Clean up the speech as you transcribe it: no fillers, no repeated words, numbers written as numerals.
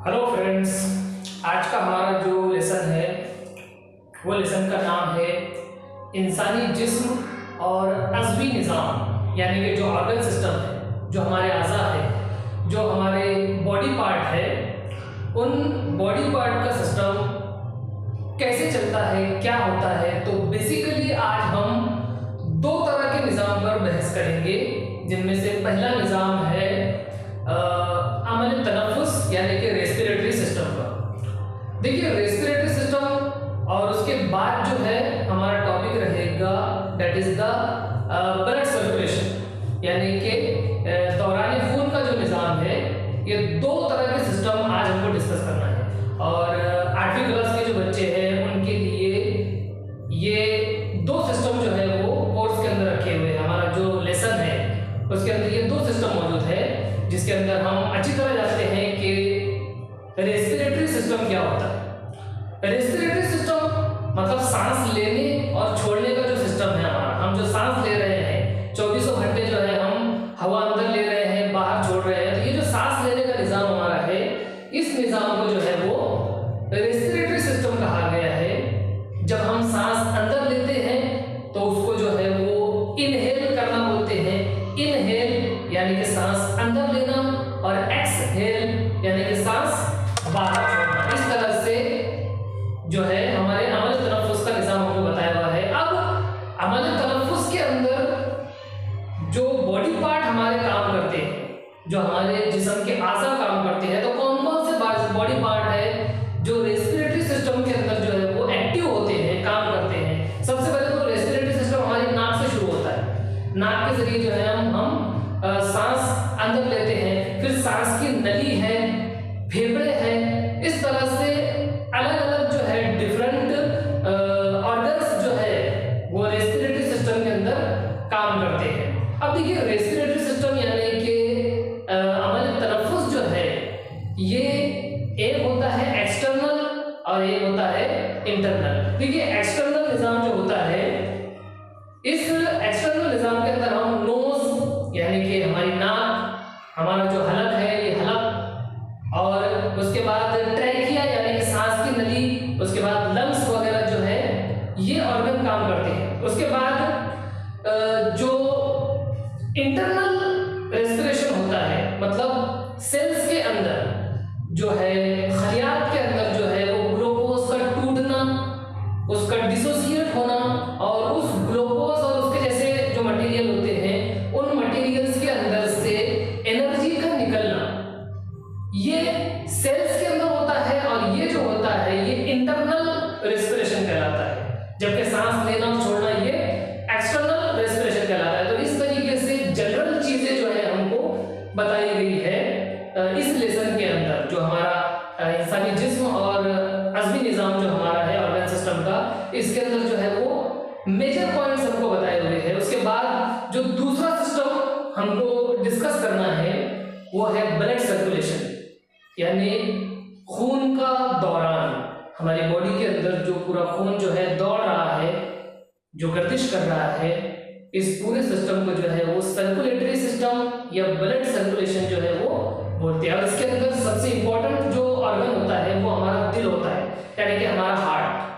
Hello friends, आज का हमारा जो लेसन है वो लेसन का नाम है इंसानी जिस्म और अज़वी निज़ाम, यानी कि जो ऑर्गन सिस्टम है, जो हमारे अज़ा है, जो हमारे बॉडी पार्ट है, उन बॉडी पार्ट का सिस्टम कैसे चलता है, क्या होता है। तो बेसिकली आज हम दो तरह के निज़ाम पर बहस करेंगे, जिनमें से पहला निज़ाम है अमल तनफ़ुस यानी कि रेस्पिरेटरी सिस्टम का। देखिए, रेस्पिरेटरी सिस्टम और उसके बाद जो है हमारा टॉपिक रहेगा that is the blood circulation, यानी कि दौरान खून का जो निज़ाम है। ये दो तरह के सिस्टम आज हमको डिस्कस करना है और 8वीं क्लास के जो बच्चे हैं उनके लिए ये दो सिस्टम जो है वो कोर्स के अंदर रखे हुए हैं। हमारा जो लेसन है उसके अंदर ये दो सिस्टम मौजूद है, जिसके अंदर हम अच्छी तरह जानते हैं कि रेस्पिरेटरी सिस्टम क्या होता है। रेस्पिरेटरी सिस्टम मतलब सांस लेने और छोड़ने का जो सिस्टम है हमारा। हम जो सांस ले रहे हैं, 24 घंटे जो है हम हवा अंदर ले रहे हैं, बाहर छोड़ रहे हैं, तो ये जो सांस लेने का निज़ाम हमारा है, इस निज़ाम को जो है वो रेस्पिरेटरी सिस्टम कहा गया है। जब हम सांस अंदर लेते हैं तो उसको जो है वो इनहेल करना बोलते हैं। इनहेल यानी कि सांस अंदर लेना और एक्सहेल यानी कि सांस बाहर छोड़ना। इस तरह से जो है हमारे अमल तनफ़ुस का निज़ाम हमको बताया हुआ है। अब अमल तनफ़ुस के अंदर जो बॉडी पार्ट हमारे काम करते हैं, जो हमारे जिस्म के आज़ा काम करते हैं, तो कौन कौन से बॉडी पार्ट है जो रेस्पिरेटरी सिस्टम के अंदर जो है वो एक्टिव होते हैं, काम करते हैं। सबसे पहले तो रेस्पिरेटरी सिस्टम हमारी नाक से शुरू होता है। नाक के जरिए जो है हम सांस अंदर लेते हैं, फिर सांस की नली है, फेफड़े हैं। इस तरह से अलग अलग जो है डिफरेंट ऑर्गन्स जो है वो रेस्पिरेटरी सिस्टम के अंदर काम करते हैं। अब देखिए, रेस्पिरेटरी सिस्टम यानी कि अमल तनफ़ुस जो है, ये एक होता है एक्सटर्नल और एक होता है इंटरनल। देखिए, एक्सटर्नल निज़ाम जो होता है, इस एक्सटर्नल निज़ाम के अंदर हम नोज यानी कि हमारी नाक, हमारा जो हलक है ये हलक, और उसके बाद ट्रैकिया यानी कि सांस की नली, उसके बाद लंग्स वगैरह जो है ये ऑर्गन काम करते हैं। उसके बाद जो इंटरनल रेस्पिरेशन होता है, मतलब सेल्स के अंदर जो है, खलियात के अंदर जो है वो ग्लूकोज का टूटना, उसका डिसोसिएट होना और उस ग्लूकोज और उसके जैसे जो मटेरियल होते हैं उन मटेरियल्स के अंदर से एनर्जी का निकलना, ये सेल्स के अंदर होता है। और ये जो होता है ये इंटरनल रेस्पिरेशन कहलाता है, जबकि सांस लेना और छोड़ना ये एक्सटर्नल रेस्पिरेशन कहलाता है। तो इस तरीके से जनरल चीजें जो है हमको बताई गई है इस लेसन के अंदर। जो हमारा इंसानी जिस्म और अज़वी निज़ाम जो हमारा है ऑर्गन सिस्टम का, इसके अंदर जो है वो मेजर पॉइंट्स हमको बताए हुए हैं। उसके बाद जो दूसरा सिस्टम हमको डिस्कस करना है वो है ब्लड सर्कुलेशन, यानी खून का दौरान। हमारी बॉडी के अंदर जो पूरा खून जो है दौड़ रहा है, जो गर्दिश कर रहा है, इस पूरे सिस्टम को जो है वो सर्कुलेटरी सिस्टम या ब्लड सर्कुलेशन जो है वो बोलते हैं। और इसके अंदर सबसे इंपॉर्टेंट जो ऑर्गन होता है वो हमारा दिल होता है, यानी कि हमारा हार्ट।